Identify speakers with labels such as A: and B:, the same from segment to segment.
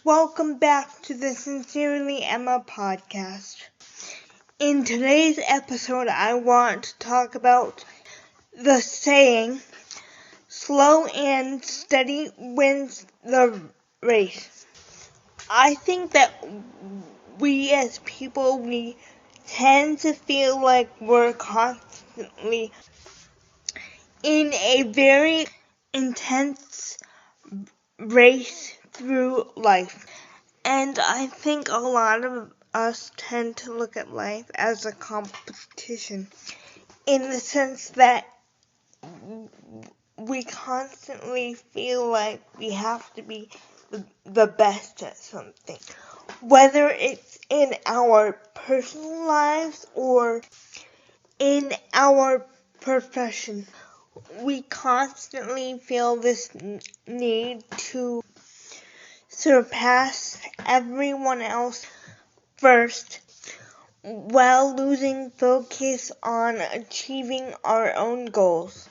A: welcome back to the Sincerely Emma podcast. In today's episode, I want to talk about the saying, slow and steady wins the race. I think that we as people, we tend to feel like we're constantly in a very intense race through life. And I think a lot of us tend to look at life as a competition in the sense that we constantly feel like we have to be the best at something. Whether it's in our personal lives or in our profession, we constantly feel this need to surpass everyone else first, while losing focus on achieving our own goals,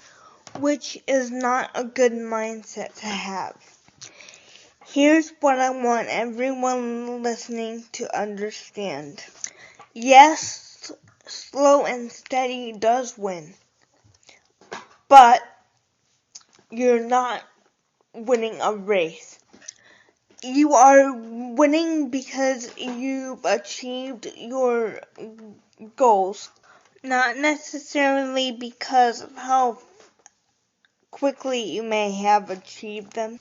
A: which is not a good mindset to have. Here's what I want everyone listening to understand. Yes, slow and steady does win, but you're not winning a race. You are winning because you've achieved your goals, not necessarily because of how quickly you may have achieved them,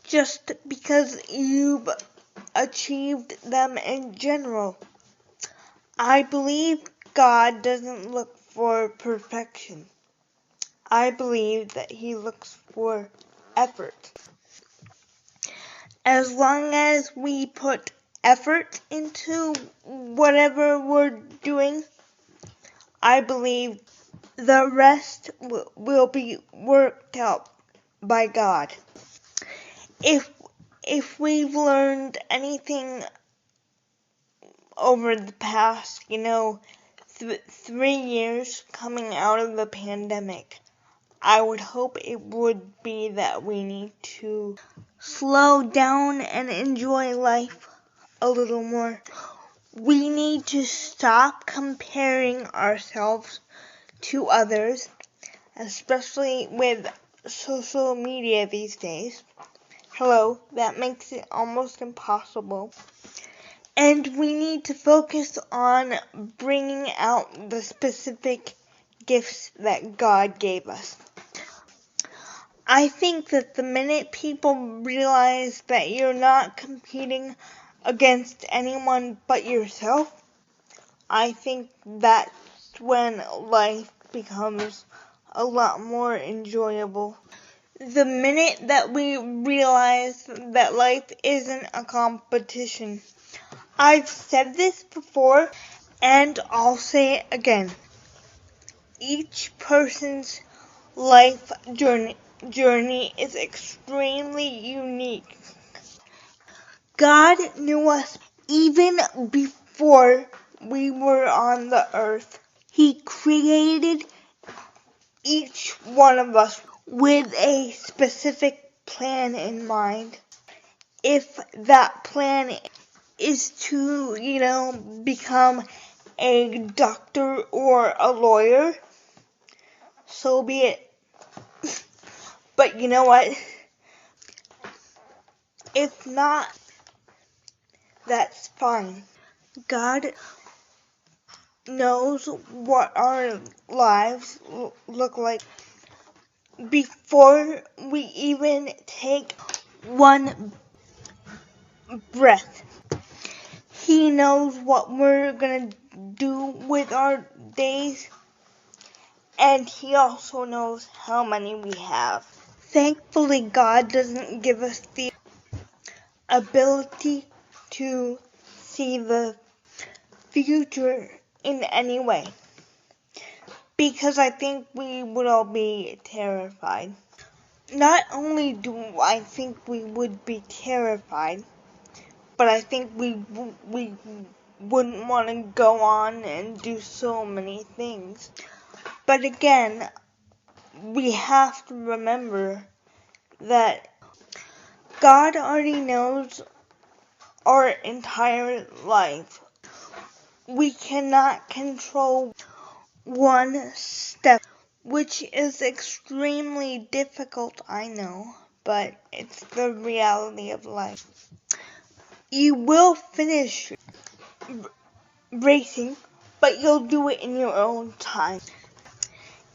A: just because you've achieved them in general. I believe God doesn't look for perfection. I believe that He looks for effort. As long as we put effort into whatever we're doing, I believe the rest will be worked out by God. If we've learned anything over the past, 3 years coming out of the pandemic, I would hope it would be that we need to slow down and enjoy life a little more. We need to stop comparing ourselves to others, especially with social media these days. Hello, that makes it almost impossible. And we need to focus on bringing out the specific gifts that God gave us. I think that the minute people realize that you're not competing against anyone but yourself, I think that's when life becomes a lot more enjoyable. The minute that we realize that life isn't a competition. I've said this before, and I'll say it again. Each person's life journey is extremely unique. God knew us even before we were on the earth. He created each one of us with a specific plan in mind. If that plan is to, become a doctor or a lawyer, so be it. But you know what? If not, that's fine. God knows what our lives look like before we even take one breath. He knows what we're gonna do with our days, and He also knows how many we have. Thankfully, God doesn't give us the ability to see the future in any way, because I think we would all be terrified. Not only do I think we would be terrified, but I think we wouldn't want to go on and do so many things. But again, we have to remember that God already knows our entire life. We cannot control one step, which is extremely difficult, I know, but it's the reality of life. You will finish racing, but you'll do it in your own time.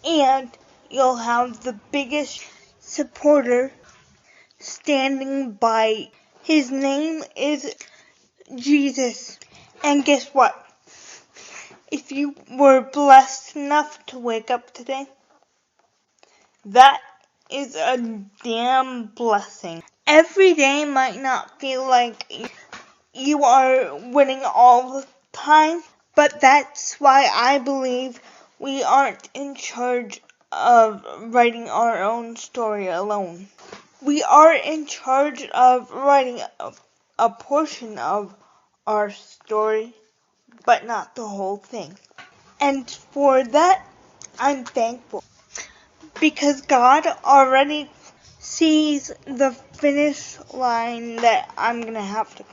A: And you'll have the biggest supporter standing by. His name is Jesus. And guess what? If you were blessed enough to wake up today, that is a damn blessing. Every day might not feel like you are winning all the time, but that's why I believe we aren't in charge of writing our own story alone. We are in charge of writing a portion of our story, but not the whole thing. And for that, I'm thankful, because God already sees the finish line that I'm going to have to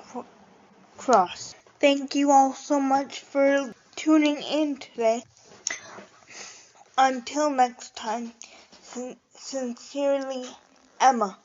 A: cross. Thank you all so much for tuning in today. Until next time, sincerely, Emma.